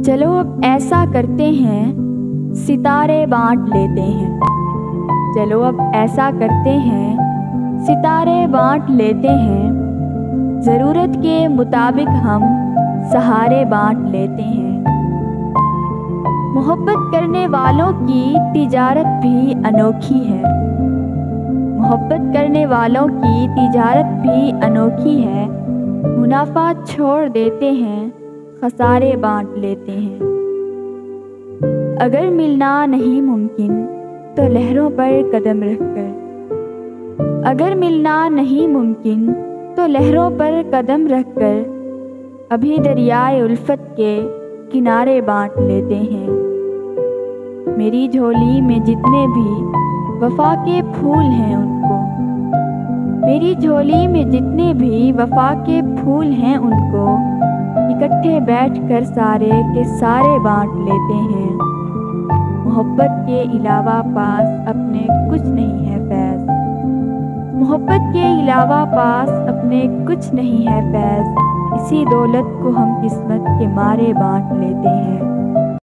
چلو اب ایسا کرتے ہیں ستارے بانٹ لیتے ہیں، چلو اب ایسا کرتے ہیں ستارے بانٹ لیتے ہیں، ضرورت کے مطابق ہم سہارے بانٹ لیتے ہیں۔ محبت کرنے والوں کی تجارت بھی انوکھی ہے، محبت کرنے والوں کی تجارت بھی انوکھی ہے، منافع چھوڑ دیتے ہیں خسارے بانٹ لیتے ہیں۔ اگر ملنا نہیں ممکن تو لہروں پر قدم رکھ کر، اگر ملنا نہیں ممکن تو لہروں پر قدم رکھ کر ابھی دریائے الفت کے کنارے بانٹ لیتے ہیں۔ میری جھولی میں جتنے بھی وفا کے پھول ہیں ان کو، میری جھولی میں جتنے بھی وفا کے پھول ہیں ان کو اکٹھے بیٹھ کر سارے کے سارے بانٹ لیتے ہیں۔ محبت کے علاوہ پاس اپنے کچھ نہیں ہے فیض، محبت کے علاوہ پاس اپنے کچھ نہیں ہے فیض، اسی دولت کو ہم قسمت کے مارے بانٹ لیتے ہیں۔